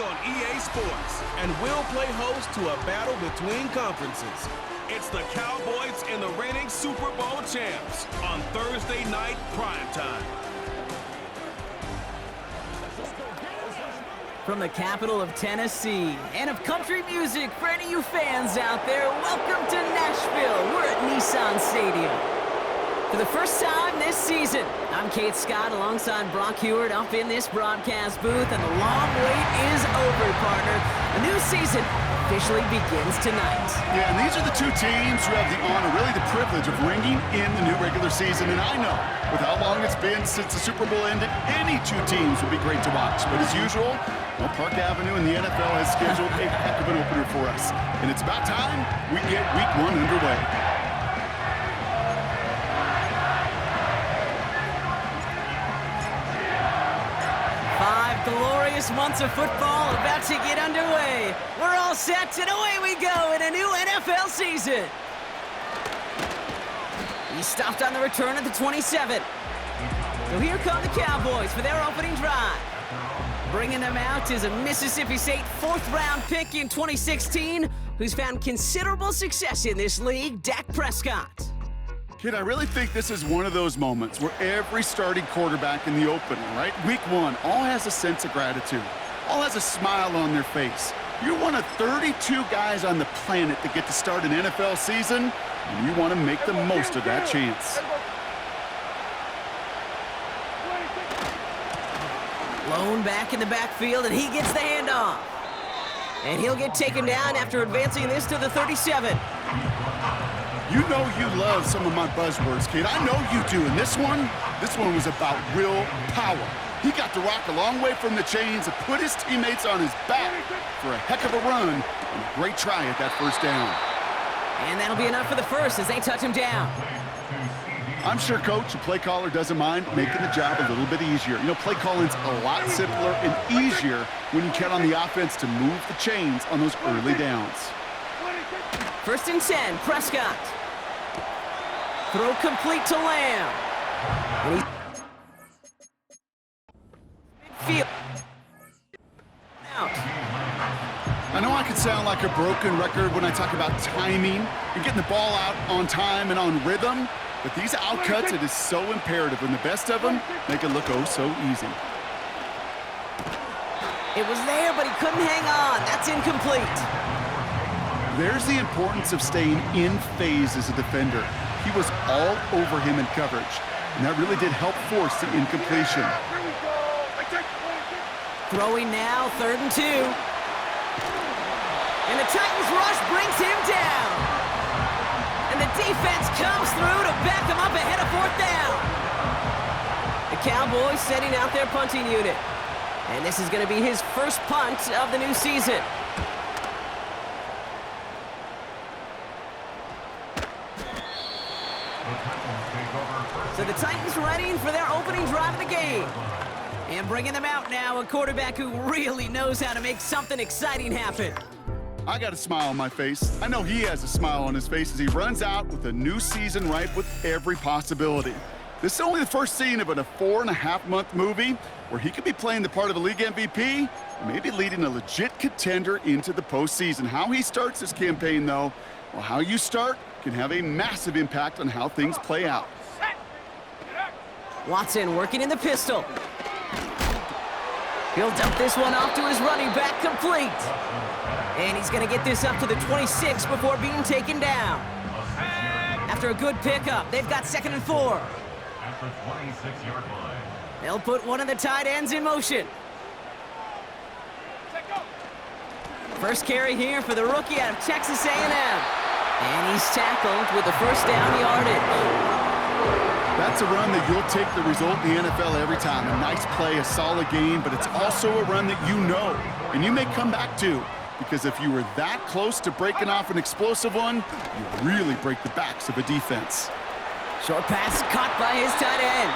on EA Sports, and we'll play host to a battle between conferences. It's the Cowboys and the reigning Super Bowl champs on Thursday night primetime. From the capital of Tennessee and of country music, for any of you fans out there, welcome to Nashville. We're at Nissan Stadium. For the first time this season, I'm Kate Scott alongside Brock Heward up in this broadcast booth, and the long wait is over, partner. A new season officially begins tonight. Yeah, and these are the two teams who have the honor, really the privilege of ringing in the new regular season. And I know, with how long it's been since the Super Bowl ended, any two teams would be great to watch. But as usual, Park Avenue and the NFL has scheduled a heck of an opener for us. And it's about time we get Week 1 underway. Glorious months of football about to get underway. We're all set, and away we go in a new NFL season. He stopped on the return at the 27. So here come the Cowboys for their opening drive. Bringing them out is a Mississippi State fourth-round pick in 2016 who's found considerable success in this league, Dak Prescott. Kid, I really think this is one of those moments where every starting quarterback in the opener, right? Week 1, all has a sense of gratitude. All has a smile on their face. You're one of 32 guys on the planet that get to start an NFL season, and you want to make the most of that chance. Lone back in the backfield, and he gets the handoff. And he'll get taken down after advancing this to the 37. You know you love some of my buzzwords, kid. I know you do. And this one was about real power. He got to rock a long way from the chains and put his teammates on his back for a heck of a run and a great try at that first down. And that'll be enough for the first as they touch him down. I'm sure coach and play caller doesn't mind making the job a little bit easier. You know, play calling's a lot simpler and easier when you count on the offense to move the chains on those early downs. 1st and 10, Prescott. Throw complete to Lamb. And field. Out. I know I can sound like a broken record when I talk about timing and getting the ball out on time and on rhythm, but these outcuts, it is so imperative, and the best of them make it look oh so easy. It was there, but he couldn't hang on. That's incomplete. There's the importance of staying in phase as a defender. He was all over him in coverage, and that really did help force the incompletion. Throwing now, 3rd and 2. And the Titans rush brings him down. And the defense comes through to back him up ahead of 4th down. The Cowboys setting out their punting unit. And this is going to be his first punt of the new season. So the Titans ready for their opening drive of the game. And bringing them out now, a quarterback who really knows how to make something exciting happen. I got a smile on my face. I know he has a smile on his face as he runs out with a new season ripe with every possibility. This is only the first scene of a 4.5-month movie where he could be playing the part of a league MVP, maybe leading a legit contender into the postseason. How he starts this campaign, though, well, how you start can have a massive impact on how things play out. Watson working in the pistol. He'll dump this one off to his running back, complete. And he's going to get this up to the 26 before being taken down. After a good pickup, they've got 2nd and 4. At the 26-yard line. They'll put one of the tight ends in motion. First carry here for the rookie out of Texas A&M. And he's tackled with the first down yardage. That's a run that you'll take the result in the NFL every time. A nice play, a solid game, but it's also a run that you know, and you may come back to, because if you were that close to breaking off an explosive one, you really break the backs of a defense. Short pass caught by his tight end.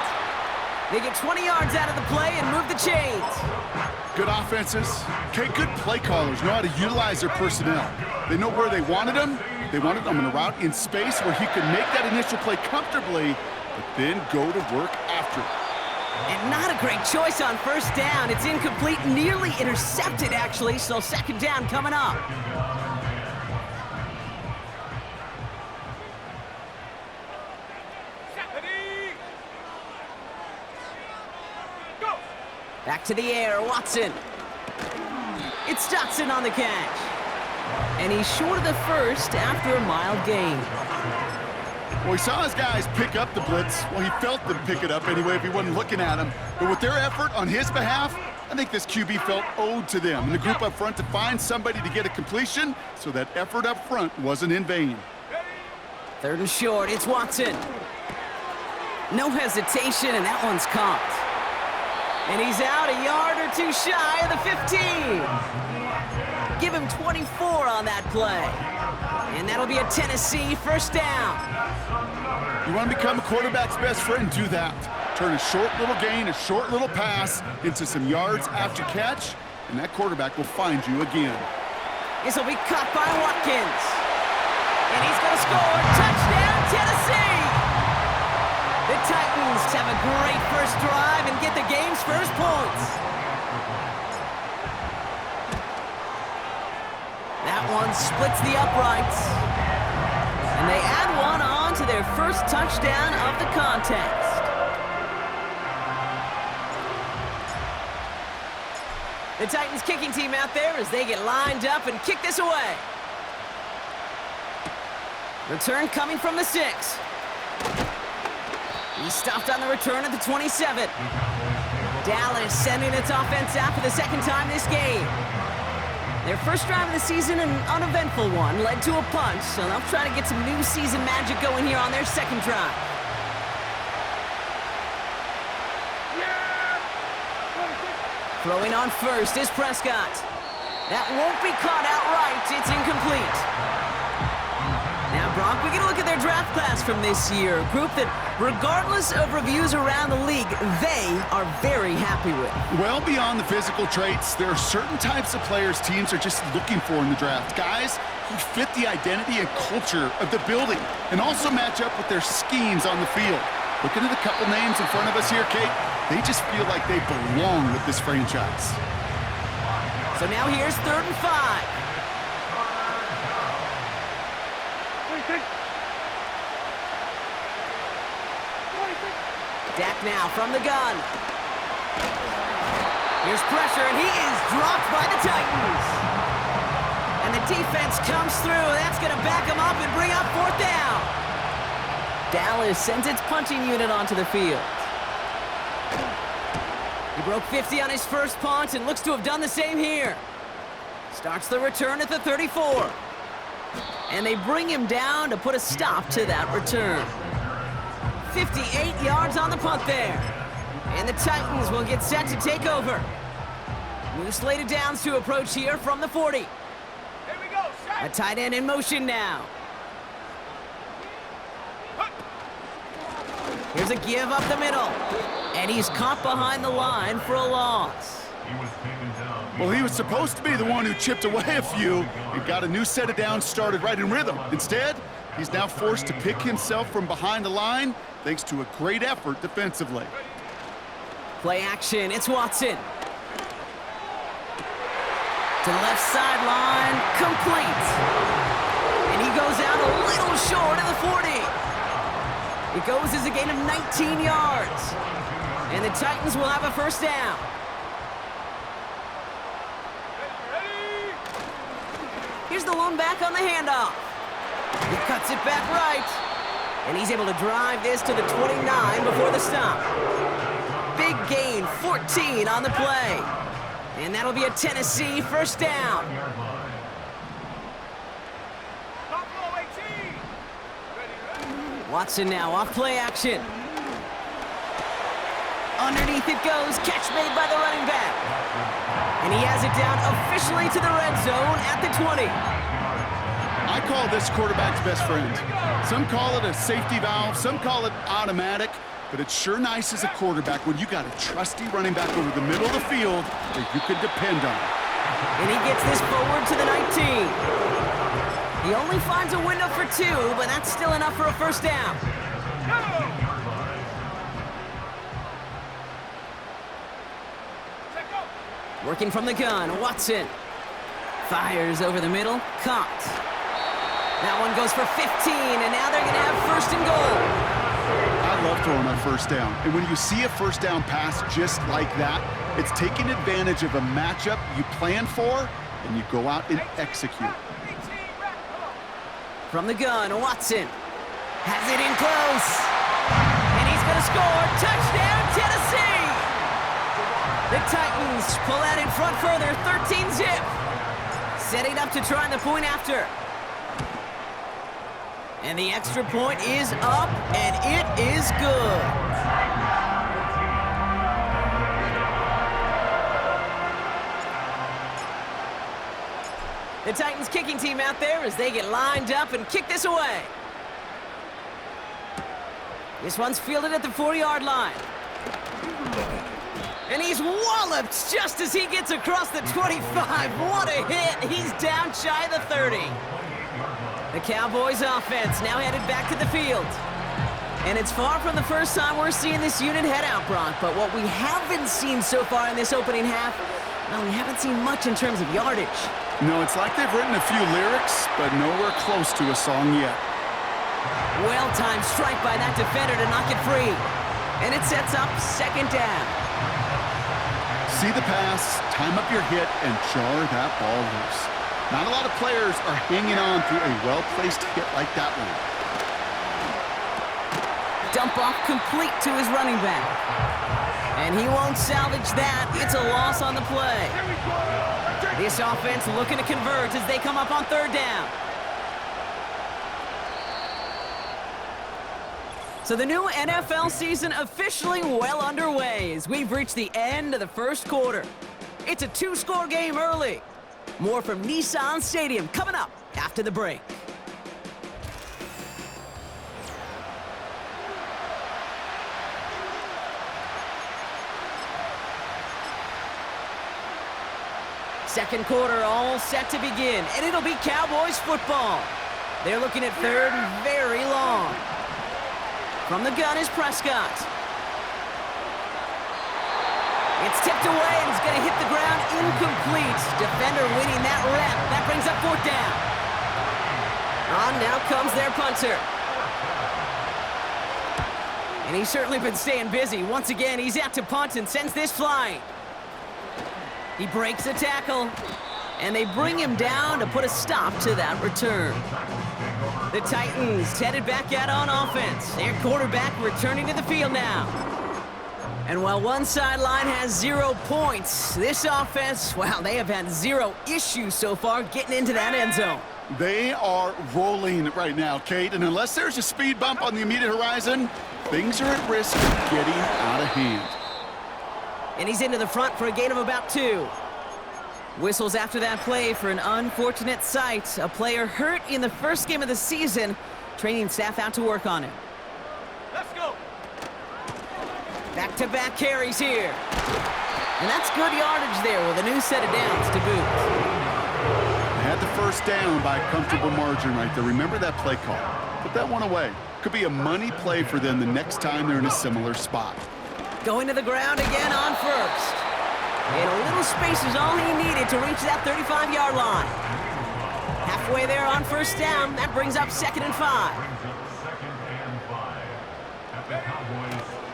They get 20 yards out of the play and move the chains. Good offenses, okay, good play callers know how to utilize their personnel. They know where they wanted them. They wanted them on a route in space where he could make that initial play comfortably, but then go to work after it. And not a great choice on first down. It's incomplete, nearly intercepted, actually, so second down coming up. Back to the air, Watson. It's Dotson on the catch. And he's short of the first after a mild gain. Well, he saw his guys pick up the blitz. Well, he felt them pick it up anyway if he wasn't looking at him. But with their effort on his behalf, I think this QB felt owed to them and the group up front to find somebody to get a completion, so that effort up front wasn't in vain. Third and short, it's Watson. No hesitation, and that one's caught. And he's out a yard or two shy of the 15. Give him 24 on that play. And that'll be a Tennessee first down. You want to become a quarterback's best friend, do that. Turn a short little gain, a short little pass into some yards after catch, and that quarterback will find you again. This will be caught by Watkins. And he's going to score. Touchdown, Tennessee! The Titans have a great first drive and get the game's first points. That one splits the uprights. And they add one on to their first touchdown of the contest. The Titans kicking team out there as they get lined up and kick this away. Return coming from the 6. He stopped on the return at the 27. Dallas sending its offense out for the second time this game. Their first drive of the season, an uneventful one, led to a punt, so they'll try to get some new season magic going here on their second drive. Throwing on first is Prescott. That won't be caught outright. It's incomplete. Now, Brock, we get a look at their draft class from this year. A group that, regardless of reviews around the league, they are very happy with. Well, beyond the physical traits, there are certain types of players teams are just looking for in the draft. Guys who fit the identity and culture of the building and also match up with their schemes on the field. Looking at a couple names in front of us here, Kate, they just feel like they belong with this franchise. So now here's 3rd and 5. Dak now from the gun. Here's pressure, and he is dropped by the Titans. And the defense comes through. That's going to back him up and bring up 4th down. Dallas sends its punting unit onto the field. He broke 50 on his first punt and looks to have done the same here. Starts the return at the 34. And they bring him down to put a stop to that return. 58 yards on the punt there. And the Titans will get set to take over. New slated downs to approach here from the 40. A tight end in motion now. Here's a give up the middle. And he's caught behind the line for a loss. Well, he was supposed to be the one who chipped away a few and got a new set of downs started right in rhythm. Instead, he's now forced to pick himself from behind the line thanks to a great effort defensively. Play action, it's Watson. To the left sideline, complete. And he goes out a little short of the 40. It goes as a gain of 19 yards. And the Titans will have a first down. Here's the lone back on the handoff. He cuts it back right. And he's able to drive this to the 29 before the stop. Big gain, 14 on the play. And that'll be a Tennessee first down. Watson now off play action. Underneath it goes, catch made by the running back. And he has it down officially to the red zone at the 20. I call this quarterback's best friend. Some call it a safety valve, some call it automatic, but it's sure nice as a quarterback when you got a trusty running back over the middle of the field that you can depend on. And he gets this forward to the 19. He only finds a window for 2, but that's still enough for a first down. Working from the gun, Watson. Fires over the middle, caught. That one goes for 15, and now they're gonna have first and goal. I love throwing on first down. And when you see a first down pass just like that, it's taking advantage of a matchup you plan for, and you go out and execute. From the gun, Watson has it in close. And he's going to score. Touchdown, Tennessee! The Titans pull out in front further, 13-zip. Setting up to try the point after. And the extra point is up, and it is good. The Titans kicking team out there as they get lined up and kick this away. This one's fielded at the 4-yard line. And he's walloped just as he gets across the 25. What a hit. He's down shy of the 30. The Cowboys offense now headed back to the field. And it's far from the first time we're seeing this unit head out, Brock. But what we haven't seen so far in this opening half, well, we haven't seen much in terms of yardage. No, it's like they've written a few lyrics, but nowhere close to a song yet. Well-timed strike by that defender to knock it free. And it sets up second down. See the pass, time up your hit, and jar that ball loose. Not a lot of players are hanging on through a well-placed hit like that one. Dump off complete to his running back. And he won't salvage that. It's a loss on the play. This offense looking to convert as they come up on third down. So the new NFL season officially well underway as we've reached the end of the first quarter. It's a 2-score game early. More from Nissan Stadium coming up after the break. Second quarter all set to begin, and it'll be Cowboys football. They're looking at third and very long. From the gun is Prescott. It's tipped away and it's going to hit the ground incomplete. Defender winning that rep. That brings up fourth down. On now comes their punter. And he's certainly been staying busy. Once again, he's out to punt and sends this flying. He breaks a tackle, and they bring him down to put a stop to that return. The Titans headed back out on offense. Their quarterback returning to the field now. And while one sideline has 0 points, this offense, well, they have had 0 issues so far getting into that end zone. They are rolling right now, Kate, and unless there's a speed bump on the immediate horizon, things are at risk of getting out of hand. And he's into the front for a gain of about 2. Whistles after that play for an unfortunate sight. A player hurt in the first game of the season. Training staff out to work on it. Let's go. Back-to-back carries here. And that's good yardage there with a new set of downs to boot. They had the first down by a comfortable margin right there. Remember that play call. Put that one away. Could be a money play for them the next time they're in a similar spot. Going to the ground again on first. And a little space is all he needed to reach that 35-yard line. Halfway there on first down. That brings up second and 5.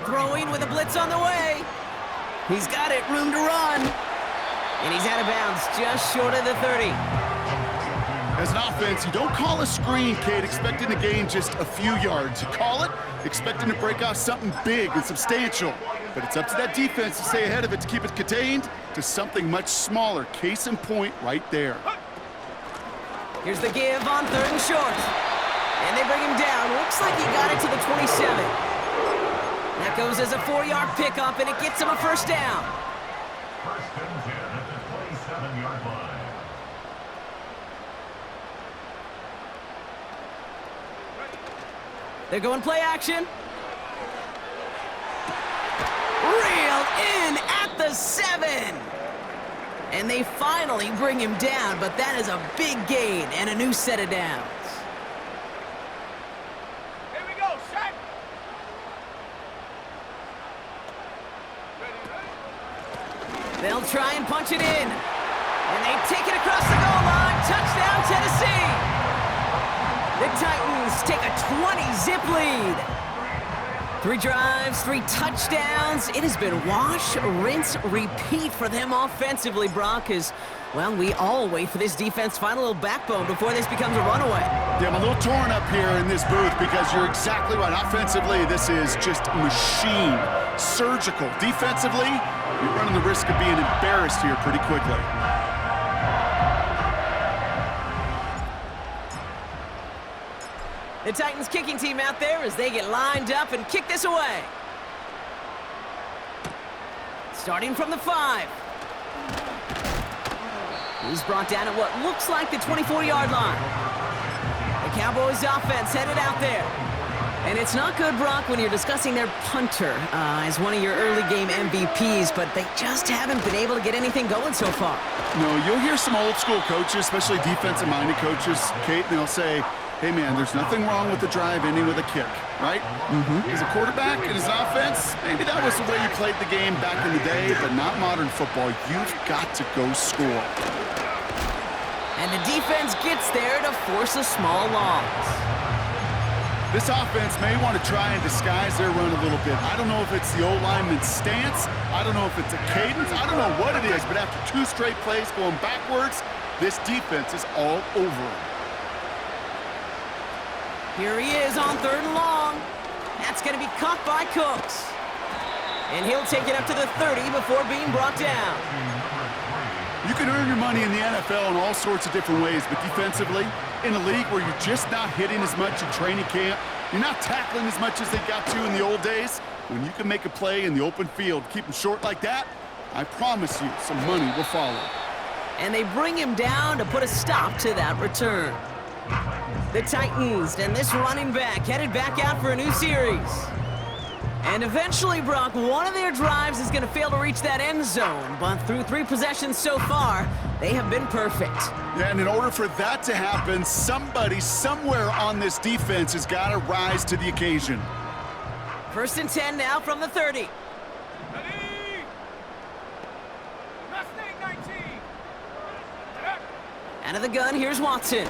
Throwing with a blitz on the way. He's got it, room to run. And he's out of bounds just short of the 30. As an offense, you don't call a screen, Kate, expecting to gain just a few yards. You call it expecting to break off something big and substantial. But it's up to that defense to stay ahead of it to keep it contained to something much smaller. Case in point right there. Here's the give on third and short. And they bring him down. Looks like he got it to the 27. That goes as a 4-yard pickup, and it gets him a first down. First and 10 at the 27-yard line. They're going play action. Reeled in at the 7. And they finally bring him down, but that is a big gain and a new set of downs. Here we go, set. They'll They'll try and punch it in. And they take it across the goal line. Touchdown, Tennessee. The Titans take a 20-zip lead. 3 drives, 3 touchdowns. It has been wash, rinse, repeat for them offensively, Brock, as, well, we all wait for this defense to find a little backbone before this becomes a runaway. Yeah, I'm a little torn up here in this booth because you're exactly right. Offensively, this is just machine, surgical. Defensively, you're running the risk of being embarrassed here pretty quickly. The Titans kicking team out there as they get lined up and kick this away. Starting from the 5. He's brought down at what looks like the 24-yard line. The Cowboys offense headed out there. And it's not good, Brock, when you're discussing their punter as one of your early game MVPs, but they just haven't been able to get anything going so far. No, you'll hear some old school coaches, especially defensive-minded coaches, Kate, and they'll say, hey, man, there's nothing wrong with the drive ending with a kick, right? As a quarterback and as an offense, maybe that was the way you played the game back in the day, but not modern football. You've got to go score. And the defense gets there to force a small loss. This offense may want to try and disguise their run a little bit. I don't know if it's the O-lineman's stance. I don't know if it's a cadence. I don't know what it is, but after 2 straight plays going backwards, this defense is all over them. Here he is on 3rd and long. That's going to be caught by Cooks. And he'll take it up to the 30 before being brought down. You can earn your money in the NFL in all sorts of different ways, but defensively, in a league where you're just not hitting as much in training camp, you're not tackling as much as they got to in the old days, when you can make a play in the open field, keep them short like that, I promise you some money will follow. And they bring him down to put a stop to that return. The Titans and this running back headed back out for a new series. And eventually, Brock, one of their drives is going to fail to reach that end zone. But through 3 possessions so far, they have been perfect. Yeah, and in order for that to happen, somebody somewhere on this defense has got to rise to the occasion. 1st and 10 now from the 30. Out of the gun, here's Watson.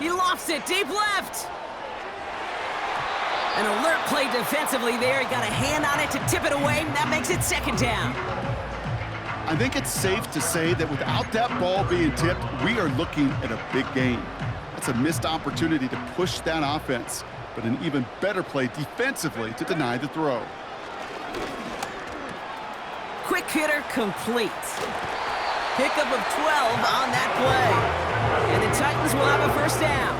He lofts it deep left. An alert play defensively there. He got a hand on it to tip it away. That makes it 2nd down. I think it's safe to say that without that ball being tipped, we are looking at a big game. That's a missed opportunity to push that offense, but an even better play defensively to deny the throw. Quick hitter complete. Pickup of 12 on that play. And the Titans will have a 1st down.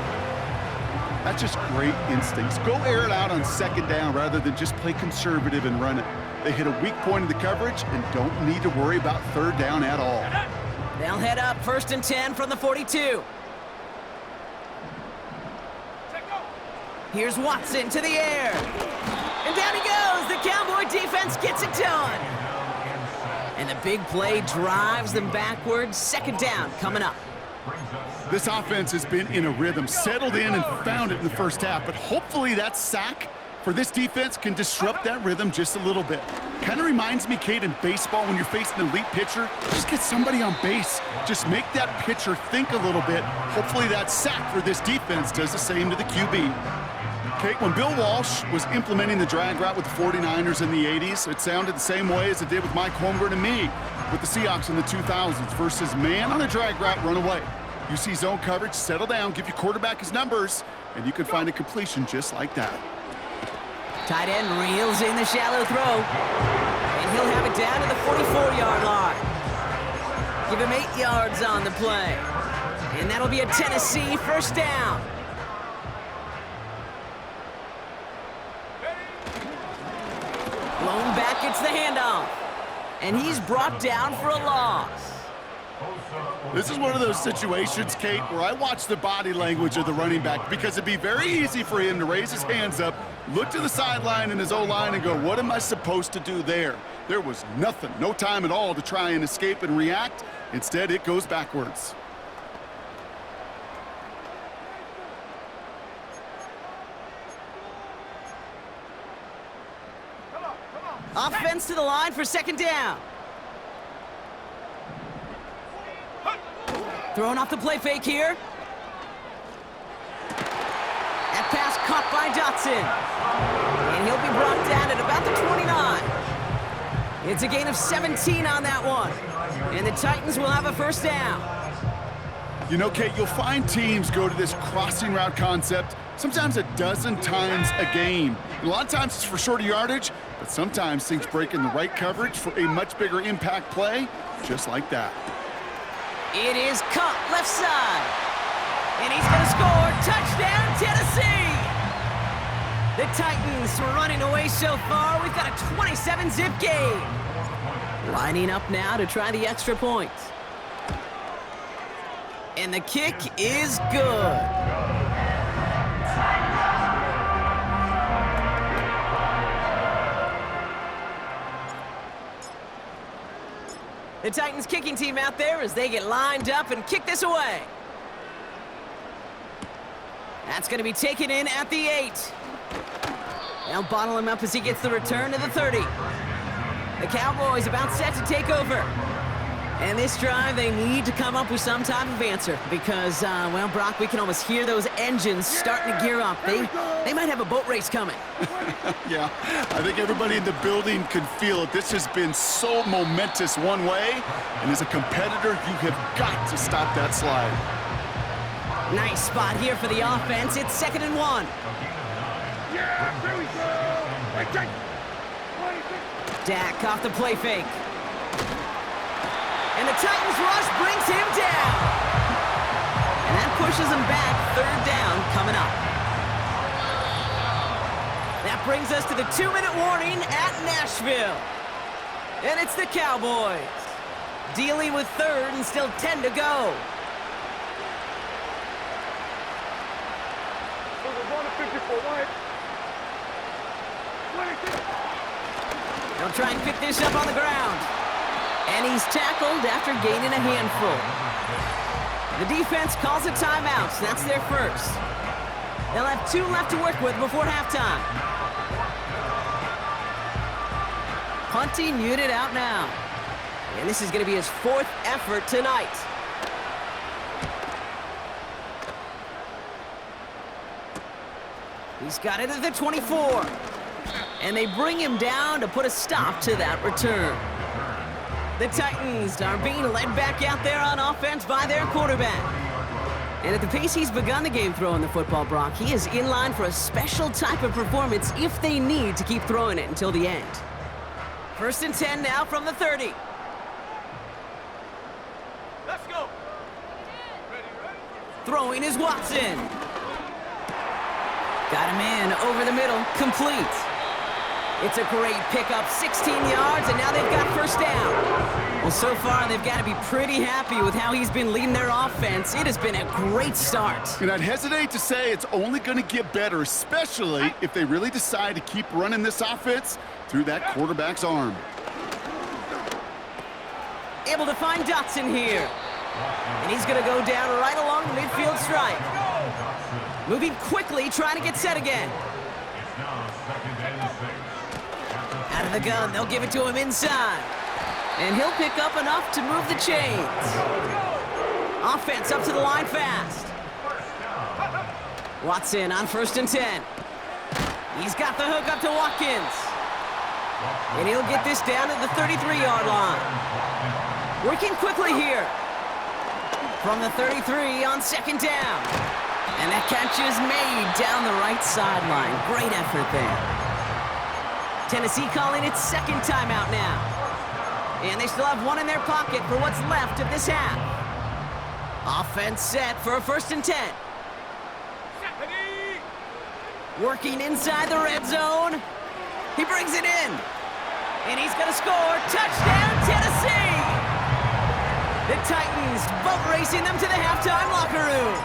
That's just great instincts. Go air it out on 2nd down rather than just play conservative and run it. They hit a weak point in the coverage and don't need to worry about 3rd down at all. They'll head up 1st and 10 from the 42. Here's Watson to the air. And down he goes. The Cowboy defense gets it done. And the big play drives them backwards. 2nd down coming up. This offense has been in a rhythm, settled in and found it in the 1st half, but hopefully that sack for this defense can disrupt that rhythm just a little bit. Kind of reminds me, Kate, in baseball when you're facing an elite pitcher, just get somebody on base. Just make that pitcher think a little bit. Hopefully that sack for this defense does the same to the QB. Kate, when Bill Walsh was implementing the drag route with the 49ers in the 80s, it sounded the same way as it did with Mike Holmgren and me with the Seahawks in the 2000s versus man on a drag route, run away. You see zone coverage, settle down, give your quarterback his numbers, and you can find a completion just like that. Tight end reels in the shallow throw, and he'll have it down to the 44-yard line. Give him 8 yards on the play, and that'll be a Tennessee 1st down. Blown back gets the handoff, and he's brought down for a loss. This is one of those situations, Kate, where I watch the body language of the running back because it'd be very easy for him to raise his hands up, look to the sideline in his O-line and go, what am I supposed to do there? There was nothing, no time at all to try and escape and react. Instead, it goes backwards. Offense to the line for 2nd down. Throwing off the play fake here. That pass caught by Dotson. And he'll be brought down at about the 29. It's a gain of 17 on that one. And the Titans will have a first down. You know, Kate, you'll find teams go to this crossing route concept sometimes a dozen times a game. And a lot of times it's for shorter yardage, but sometimes things break in the right coverage for a much bigger impact play, just like that. It is caught left side. And he's going to score. Touchdown, Tennessee! The Titans running away so far. We've got a 27-zip game. Lining up now to try the extra point. And the kick is good. The Titans kicking team out there as they get lined up and kick this away. That's going to be taken in at the 8. They'll bottle him up as he gets the return to the 30. The Cowboys about set to take over. And this drive, they need to come up with some type of answer because, well, Brock, we can almost hear those engines starting to gear up. They might have a boat race coming. Yeah, I think everybody in the building can feel it. This has been so momentous one way, and as a competitor, you have got to stop that slide. Nice spot here for the offense. It's 2nd and 1. Dak off the play fake. And the Titans rush brings him down. And that pushes him back. 3rd down coming up. That brings us to the 2-minute warning at Nashville. And it's the Cowboys dealing with 3rd and still 10 to go. They'll try and pick this up on the ground. And he's tackled after gaining a handful. The defense calls a timeout. That's their first. They'll have 2 left to work with before halftime. Punting unit out now. And this is going to be his 4th effort tonight. He's got it at the 24. And they bring him down to put a stop to that return. The Titans are being led back out there on offense by their quarterback. And at the pace he's begun the game throwing the football, Brock, he is in line for a special type of performance if they need to keep throwing it until the end. 1st and 10 now from the 30. Let's go. Throwing is Watson. Got him in over the middle, complete. It's a great pickup, 16 yards, and now they've got first down. Well, so far, they've got to be pretty happy with how he's been leading their offense. It has been a great start. And I'd hesitate to say it's only going to get better, especially if they really decide to keep running this offense through that quarterback's arm. Able to find Dotson here. And he's going to go down right along the midfield stripe. Moving quickly, trying to get set again. Out of the gun, they'll give it to him inside. And he'll pick up enough to move the chains. Offense up to the line fast. Watson on 1st and 10. He's got the hook up to Watkins. And he'll get this down to the 33-yard line. Working quickly here. From the 33 on 2nd down. And that catch is made down the right sideline. Great effort there. Tennessee calling its 2nd timeout now. And they still have 1 in their pocket for what's left of this half. Offense set for a 1st and 10. Working inside the red zone. He brings it in. And he's going to score. Touchdown, Tennessee! The Titans boat racing them to the halftime locker room.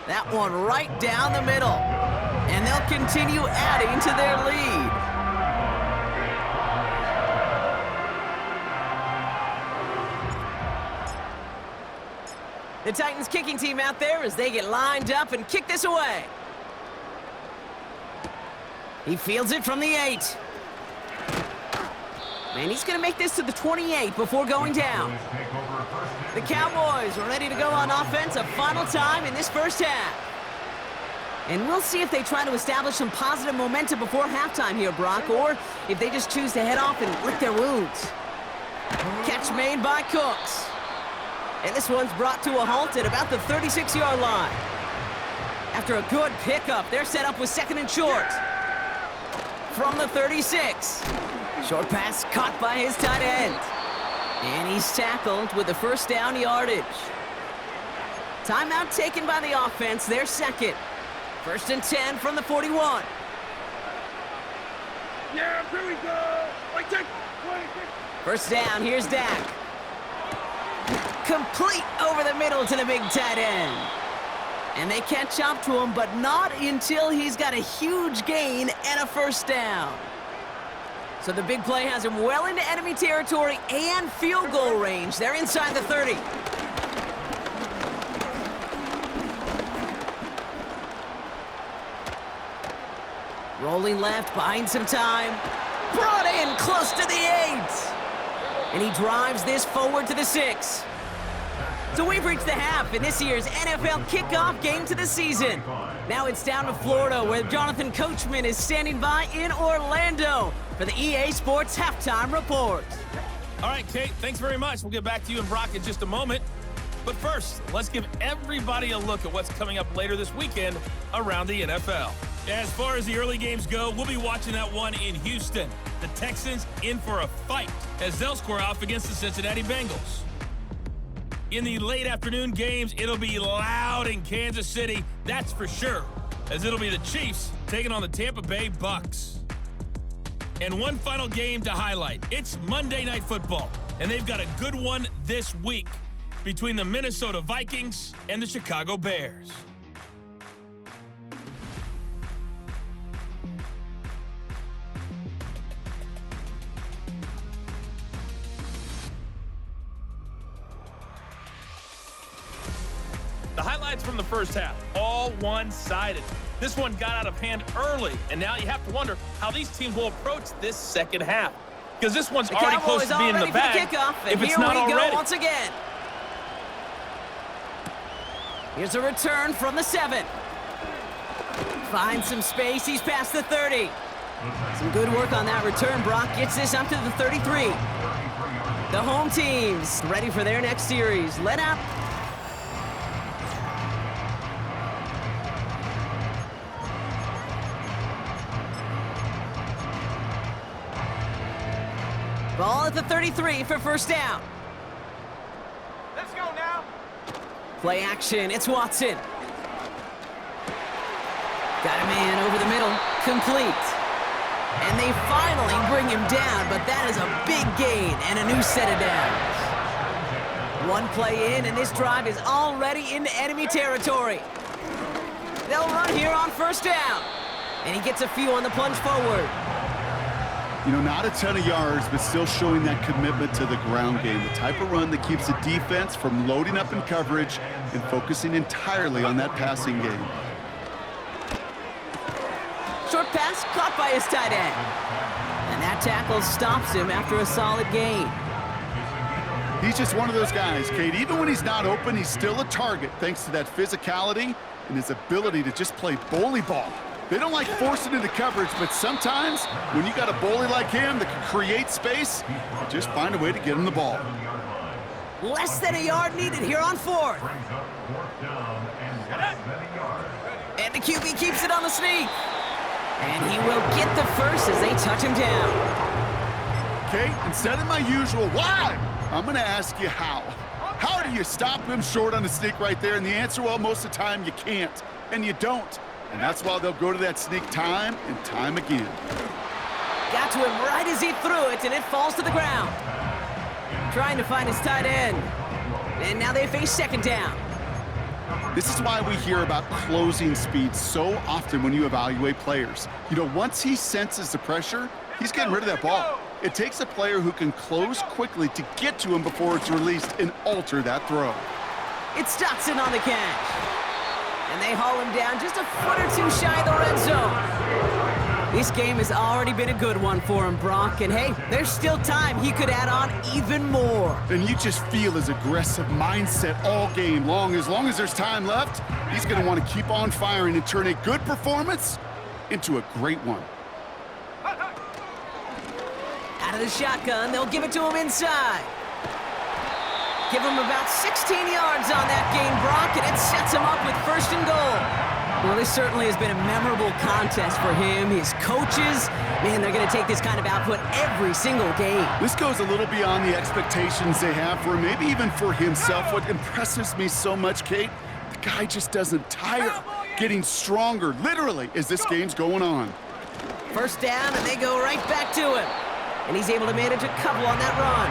That one right down the middle. And they'll continue adding to their lead. The Titans kicking team out there as they get lined up and kick this away. He fields it from the 8. And he's going to make this to the 28 before going down. The Cowboys are ready to go on offense a final time in this first half. And we'll see if they try to establish some positive momentum before halftime here, Brock, or if they just choose to head off and lick their wounds. Catch made by Cooks. And this one's brought to a halt at about the 36-yard line. After a good pickup, they're set up with second and short. From the 36. Short pass caught by his tight end. And he's tackled with the first down yardage. Timeout taken by the offense, their second. First and 10 from the 41. Yeah, here we go. First down, here's Dak. Complete over the middle to the big tight end. And they catch up to him, but not until he's got a huge gain and a first down. So the big play has him well into enemy territory and field goal range. They're inside the 30. Rolling left, buying some time. Brought in close to the 8. And he drives this forward to the 6. So we've reached the half in this year's NFL kickoff game to the season. Now it's down to Florida, where Jonathan Coachman is standing by in Orlando for the EA Sports Halftime Report. All right, Kate, thanks very much. We'll get back to you and Brock in just a moment. But first, let's give everybody a look at what's coming up later this weekend around the NFL. As far as the early games go, we'll be watching that one in Houston. The Texans in for a fight as they'll square off against the Cincinnati Bengals. In the late afternoon games, it'll be loud in Kansas City, that's for sure, as it'll be the Chiefs taking on the Tampa Bay Bucks. And one final game to highlight. It's Monday Night Football, and they've got a good one this week between the Minnesota Vikings and the Chicago Bears. The highlights from the first half, all one-sided. This one got out of hand early, and now you have to wonder how these teams will approach this second half. Because this one's already close to being in the bag, if it's not already. Here we go once again. Here's a return from the 7. Finds some space, he's past the 30. Some good work on that return. Brock gets this up to the 33. The home team's ready for their next series. Let out. Ball at the 33 for first down. Let's go now. Play action, it's Watson. Got a man over the middle, complete. And they finally bring him down, but that is a big gain and a new set of downs. One play in, and this drive is already into enemy territory. They'll run here on first down. And he gets a few on the plunge forward. You know, not a ton of yards, but still showing that commitment to the ground game. The type of run that keeps the defense from loading up in coverage and focusing entirely on that passing game. Short pass caught by his tight end. And that tackle stops him after a solid gain. He's just one of those guys, Kate. Even when he's not open, he's still a target thanks to that physicality and his ability to just play bully ball. They don't like forcing into coverage, but sometimes when you got a bully like him that can create space, you just find a way to get him the ball. Less than a yard needed here on fourth. And the QB keeps it on the sneak. And he will get the first as they touch him down. Kate, instead of my usual why, I'm going to ask you how. How do you stop him short on the sneak right there? And the answer, well, most of the time you can't, and you don't. And that's why they'll go to that sneak time and time again. Got to him right as he threw it, and it falls to the ground. Trying to find his tight end. And now they face second down. This is why we hear about closing speed so often when you evaluate players. You know, once he senses the pressure, he's getting rid of that ball. It takes a player who can close quickly to get to him before it's released and alter that throw. It's Dotson on the catch. And they haul him down just a foot or two shy of the red zone. This game has already been a good one for him, Brock. And hey, there's still time. He could add on even more. And you just feel his aggressive mindset all game long. As long as there's time left, he's going to want to keep on firing and turn a good performance into a great one. Out of the shotgun, they'll give it to him inside. Give him about 16 yards on that gain, Brock, and it sets him up with 1st and goal. Well, this certainly has been a memorable contest for him. His coaches, man, they're going to take this kind of output every single game. This goes a little beyond the expectations they have for him, maybe even for himself. What impresses me so much, Kate, the guy just doesn't tire. Getting stronger, literally, as this game's going on. 1st down, and they go right back to him. And he's able to manage a couple on that run.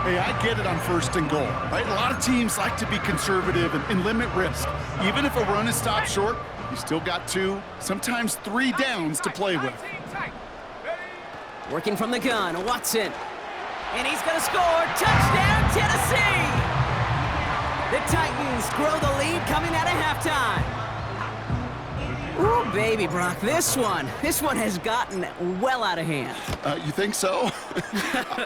Hey, I get it on 1st and goal, right? A lot of teams like to be conservative and limit risk. Even if a run is stopped short, you still got 2, sometimes 3 downs to play with. Working from the gun, Watson. And he's going to score. Touchdown, Tennessee! The Titans grow the lead coming out of halftime. Ooh, baby, Brock, this one has gotten well out of hand. You think so?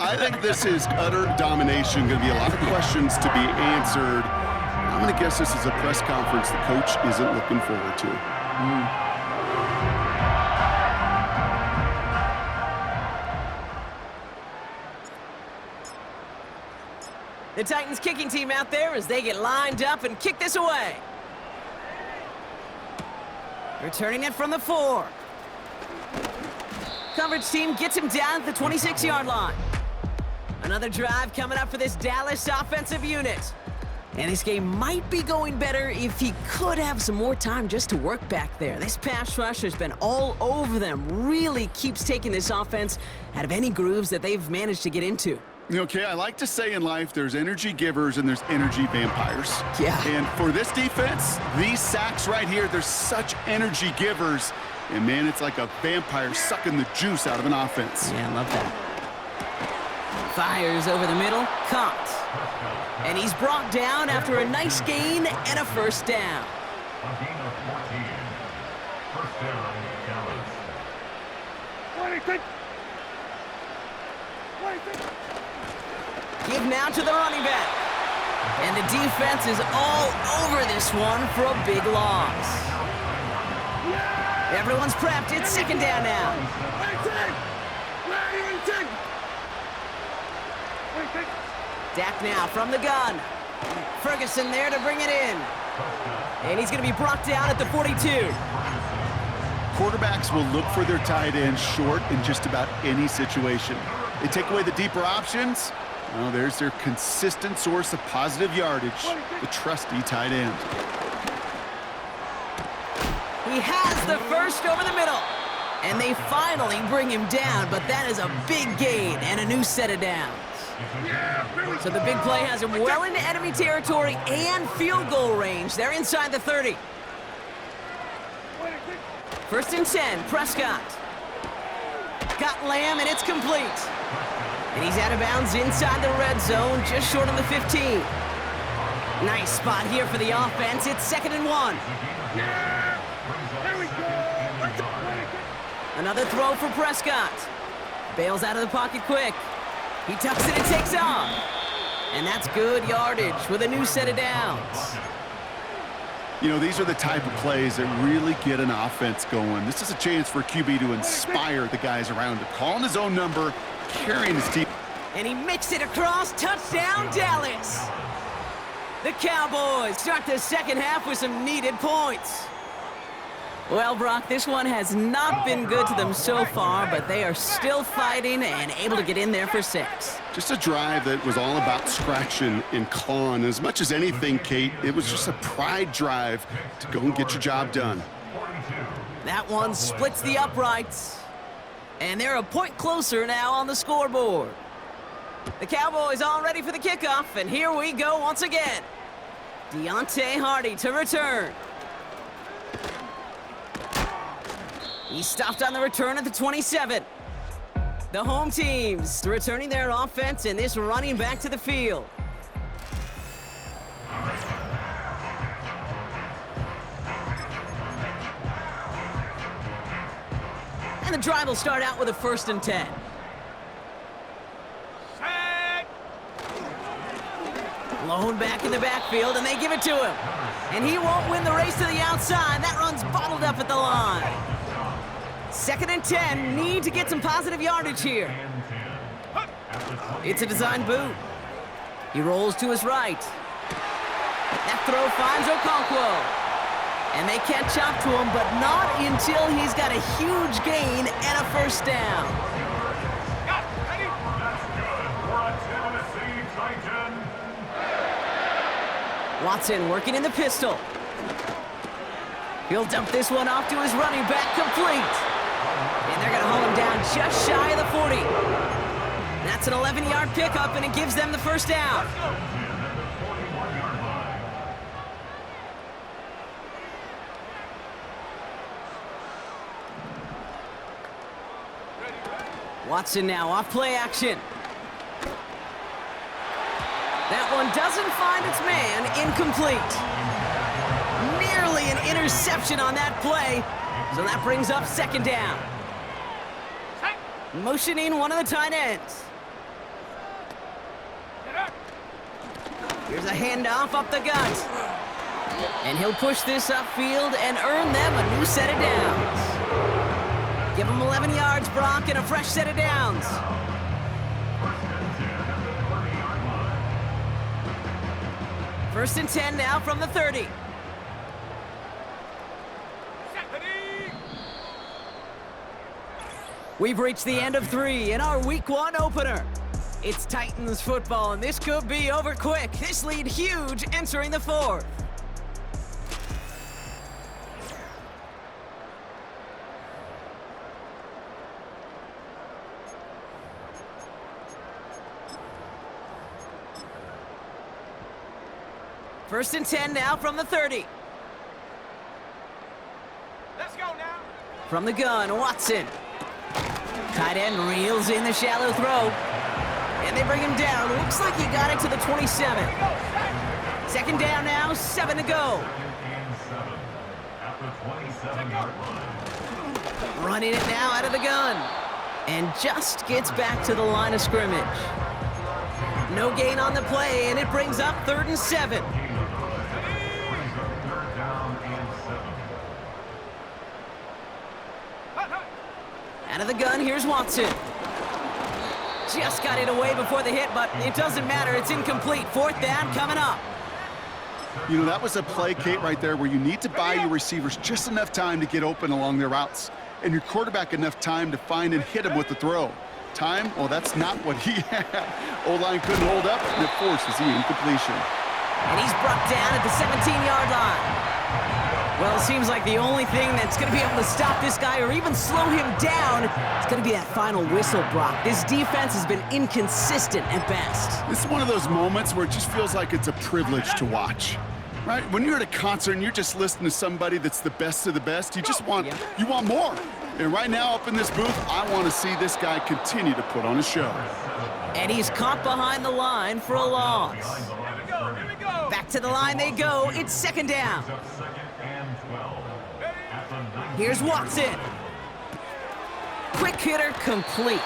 I think this is utter domination. Going to be a lot of questions to be answered. I'm going to guess this is a press conference the coach isn't looking forward to. The Titans kicking team out there as they get lined up and kick this away. Returning it from the 4. Coverage team gets him down at the 26-yard line. Another drive coming up for this Dallas offensive unit. And this game might be going better if he could have some more time just to work back there. This pass rush has been all over them. Really keeps taking this offense out of any grooves that they've managed to get into. Okay, I like to say in life there's energy givers and there's energy vampires. Yeah. And for this defense, these sacks right here, they're such energy givers. And man, it's like a vampire sucking the juice out of an offense. Yeah, I love that. Fires over the middle, caught. And he's brought down after a nice gain and a 1st down. A gain of 14. 1st down, Dallas. Give now to the running back. And the defense is all over this one for a big loss. Everyone's prepped. It's 2nd down now. Dak now from the gun. Ferguson there to bring it in. And he's going to be brought down at the 42. Quarterbacks will look for their tight end short in just about any situation. They take away the deeper options. Well, there's their consistent source of positive yardage, the trusty tight end. He has the 1st over the middle. And they finally bring him down, but that is a big gain and a new set of downs. So the big play has him well into enemy territory and field goal range. They're inside the 30. 1st and 10, Prescott. Got Lamb, and it's complete. And he's out of bounds inside the red zone, just short of the 15. Nice spot here for the offense. It's 2nd and 1. Another throw for Prescott. Bails out of the pocket quick. He tucks it and takes off. And that's good yardage with a new set of downs. You know, these are the type of plays that really get an offense going. This is a chance for QB to inspire the guys around him. Calling his own number, carrying his team. And he makes it across. Touchdown, Dallas. The Cowboys start the 2nd half with some needed points. Well, Brock, this one has not been good to them so far, but they are still fighting and able to get in there for 6. Just a drive that was all about scratching and clawing. As much as anything, Kate, it was just a pride drive to go and get your job done. That one splits the uprights. And they're a point closer now on the scoreboard. The Cowboys all ready for the kickoff, and here we go once again. Deontay Hardy to return. He stopped on the return at the 27. The home teams returning their offense and this running back to the field. And the drive will start out with a 1st and 10. Lone back in the backfield, and they give it to him. And he won't win the race to the outside. That run's bottled up at the line. 2nd and 10. Need to get some positive yardage here. It's a design boot. He rolls to his right. That throw finds Okonkwo. And they catch up to him, but not until he's got a huge gain and a 1st down. Watson working in the pistol. He'll dump this one off to his running back, complete. And they're going to haul him down just shy of the 40. That's an 11-yard pickup, and it gives them the 1st down. Watson now off play action. That one doesn't find its man, incomplete. Nearly an interception on that play, so that brings up 2nd down. Motioning one of the tight ends. Here's a handoff up the gut. And he'll push this upfield and earn them a new set of downs. Give him 11 yards, Brock, and a fresh set of downs. First and 10 now from the 30. We've reached the end of 3 in our Week 1 opener. It's Titans football, and this could be over quick. This lead huge entering the 4th. First and 10 now from the 30. Let's go now. From the gun, Watson. Tight end reels in the shallow throw. And they bring him down. Looks like he got it to the 27. 2nd down now, 7 to go. Running it now out of the gun. And just gets back to the line of scrimmage. No gain on the play, and it brings up 3rd and 7. Out of the gun, here's Watson. Just got it away before the hit, but it doesn't matter. It's incomplete. 4th down coming up. You know, that was a play, Kate, right there where you need to buy your receivers just enough time to get open along their routes, and your quarterback enough time to find and hit him with the throw. Time? Well, that's not what he had. O-line couldn't hold up, and it forces the incompletion. And he's brought down at the 17-yard line. Well, it seems like the only thing that's going to be able to stop this guy or even slow him down is going to be that final whistle, Brock. This defense has been inconsistent at best. This is one of those moments where it just feels like it's a privilege to watch, right? When you're at a concert and you're just listening to somebody that's the best of the best, you just want, you want more. And right now up in this booth, I want to see this guy continue to put on a show. And he's caught behind the line for a loss. Back to the line they go. It's 2nd down. Here's Watson. Quick hitter complete.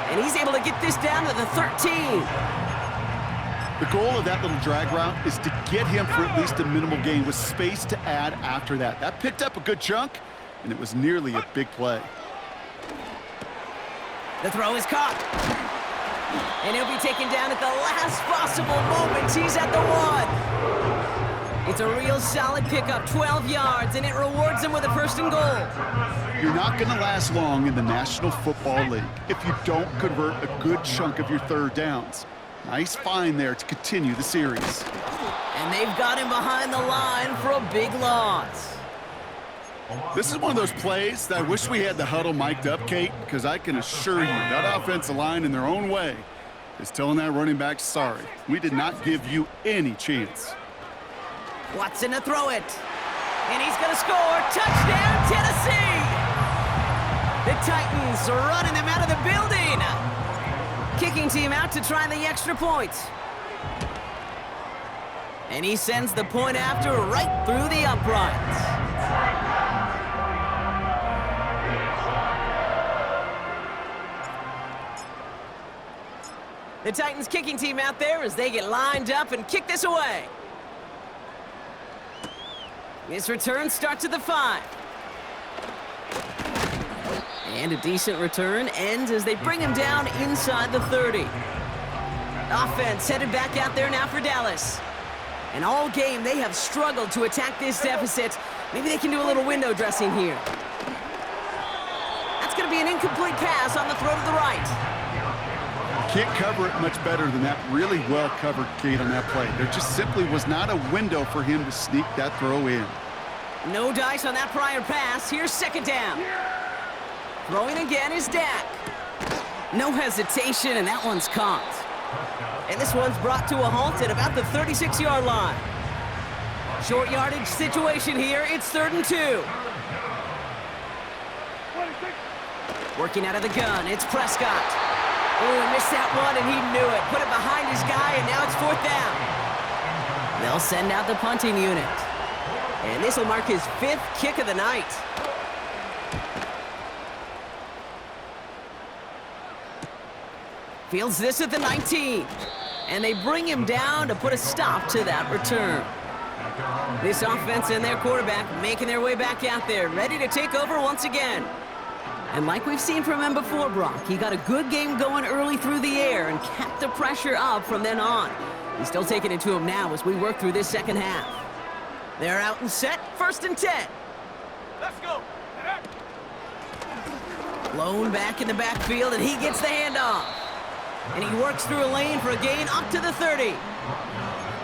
And he's able to get this down to the 13. The goal of that little drag route is to get him for at least a minimal gain with space to add after that. That picked up a good chunk, and it was nearly a big play. The throw is caught. And he'll be taken down at the last possible moment. He's at the 1. It's a real solid pickup, 12 yards, and it rewards him with a 1st and goal. You're not going to last long in the National Football League if you don't convert a good chunk of your 3rd downs. Nice find there to continue the series. And they've got him behind the line for a big loss. This is one of those plays that I wish we had the huddle mic'd up, Kate, because I can assure you that offensive line in their own way is telling that running back, sorry, we did not give you any chance. Watson to throw it. And he's going to score. Touchdown, Tennessee! The Titans are running them out of the building. Kicking team out to try the extra point. And he sends the point after right through the uprights. The Titans kicking team out there as they get lined up and kick this away. This return starts at the 5. And a decent return ends as they bring him down inside the 30. Offense headed back out there now for Dallas. And all game, they have struggled to attack this deficit. Maybe they can do a little window dressing here. That's going to be an incomplete pass on the throw to the right. Can't cover it much better than that. Really well covered, Kate, on that play. There just simply was not a window for him to sneak that throw in. No dice on that prior pass. Here's second down. Throwing again is Dak. No hesitation, and that one's caught. And this one's brought to a halt at about the 36-yard line. Short yardage situation here. It's 3rd and 2. Working out of the gun, it's Prescott. Oh, missed that one, and he knew it. Put it behind his guy, and now it's 4th down. They'll send out the punting unit. And this will mark his 5th kick of the night. Fields this at the 19. And they bring him down to put a stop to that return. This offense and their quarterback making their way back out there, ready to take over once again. And like we've seen from him before, Brock, he got a good game going early through the air and kept the pressure up from then on. He's still taking it to him now as we work through this second half. They're out and set, 1st and 10. Let's go. Blown back in the backfield, and he gets the handoff. And he works through a lane for a gain up to the 30.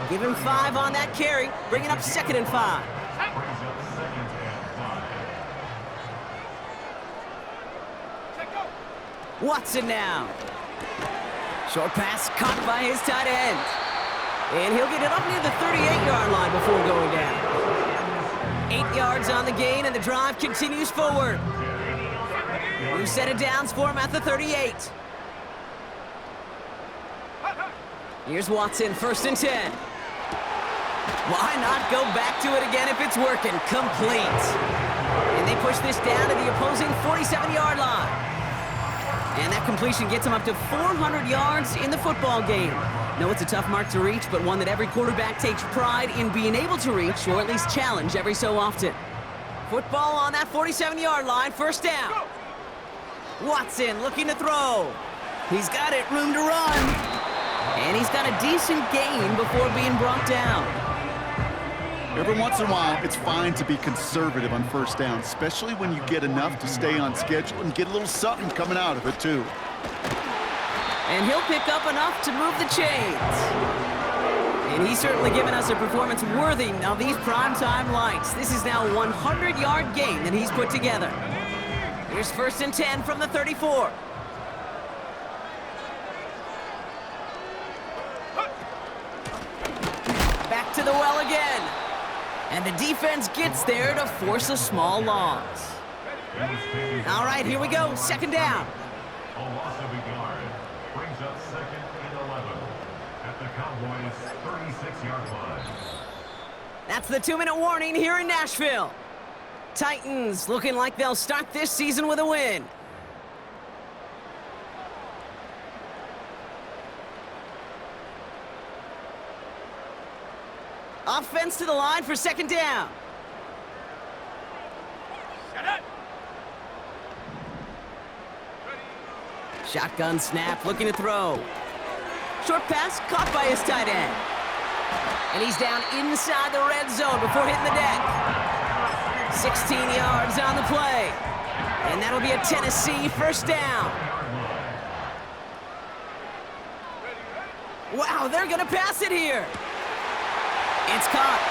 Give him 5 on that carry, bringing up 2nd and 5. Watson now. Short pass caught by his tight end. And he'll get it up near the 38-yard line before going down. 8 yards on the gain, and the drive continues forward. New set of downs for him at the 38. Here's Watson, 1st and 10. Why not go back to it again if it's working? Complete. And they push this down to the opposing 47-yard line. And that completion gets him up to 400 yards in the football game. No, it's a tough mark to reach, but one that every quarterback takes pride in being able to reach, or at least challenge every so often. Football on that 47-yard line, 1st down. Watson looking to throw. He's got it, room to run. And he's got a decent gain before being brought down. Every once in a while, it's fine to be conservative on 1st down, especially when you get enough to stay on schedule and get a little something coming out of it, too. And he'll pick up enough to move the chains. And he's certainly given us a performance worthy of these primetime lights. This is now a 100-yard game that he's put together. Here's 1st and 10 from the 34. Back to the well again. And the defense gets there to force a small loss. All right, here we go. 2nd down. A loss of a yard brings up 2nd and 11 at the Cowboys' 36-yard line. That's the 2-minute warning here in Nashville. Titans looking like they'll start this season with a win. Offense to the line for 2nd down. Shotgun snap, looking to throw. Short pass caught by his tight end. And he's down inside the red zone before hitting the deck. 16 yards on the play. And that'll be a Tennessee 1st down. Wow, they're gonna pass it here. It's caught.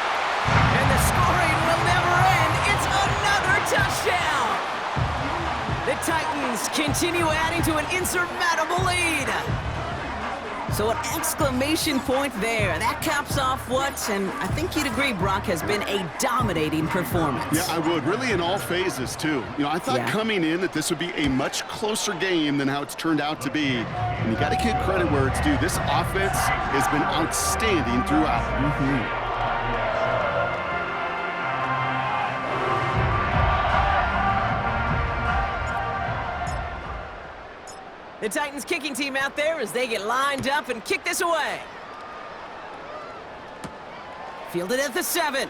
And the scoring will never end. It's another touchdown. The Titans continue adding to an insurmountable lead. So an exclamation point there. That caps off what, and I think you'd agree, Brock, has been a dominating performance. Yeah, I would. Really in all phases, too. You know, I thought coming in that this would be a much closer game than how it's turned out to be. And you got to give credit where it's due. This offense has been outstanding throughout. The The Titans kicking team out there as they get lined up and kick this away. Fielded at the 7.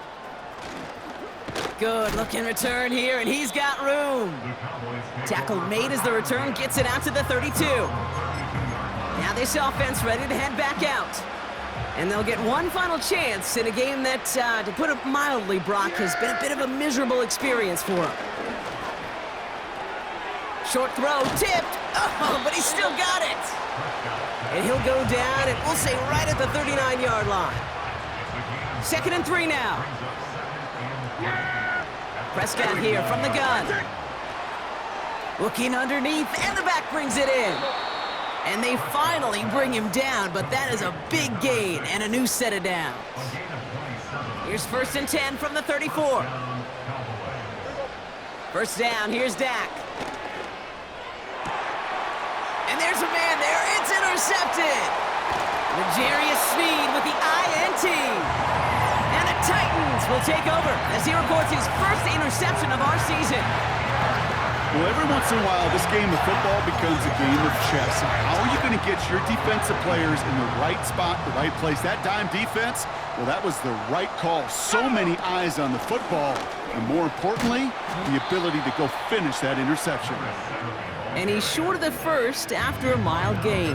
Good looking return here, and he's got room. Tackle made as the return gets it out to the 32. Now this offense ready to head back out. And they'll get one final chance in a game that, to put it mildly, Brock, has been a bit of a miserable experience for him. Short throw, tipped. Oh, but he still got it. And he'll go down, and we'll say right at the 39-yard line. 2nd and 3 now. Prescott here from the gun. Looking underneath, and the back brings it in. And they finally bring him down, but that is a big gain and a new set of downs. Here's 1st and 10 from the 34. First down, here's Dak. And there's a man there, it's intercepted. L'Jarius Sneed with the INT. And the Titans will take over as he records his first interception of our season. Well, every once in a while, this game of football becomes a game of chess. How are you going to get your defensive players in the right spot, the right place? That dime defense, well, that was the right call. So many eyes on the football, and more importantly, the ability to go finish that interception. And he's short of the first after a mild gain.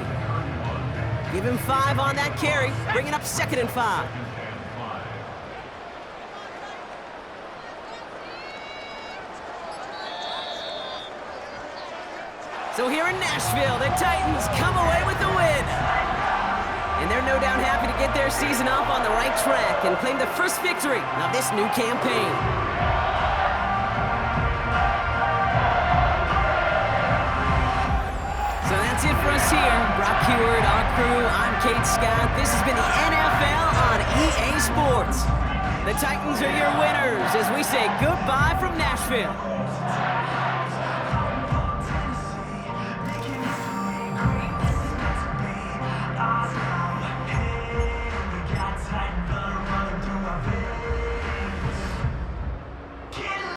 Give him 5 on that carry, bringing up 2nd and 5. So here in Nashville, the Titans come away with the win. And they're no doubt happy to get their season off on the right track and claim the first victory of this new campaign. So that's it for us here. Brock Huard, our crew, I'm Kate Scott. This has been the NFL on EA Sports. The Titans are your winners as we say goodbye from Nashville.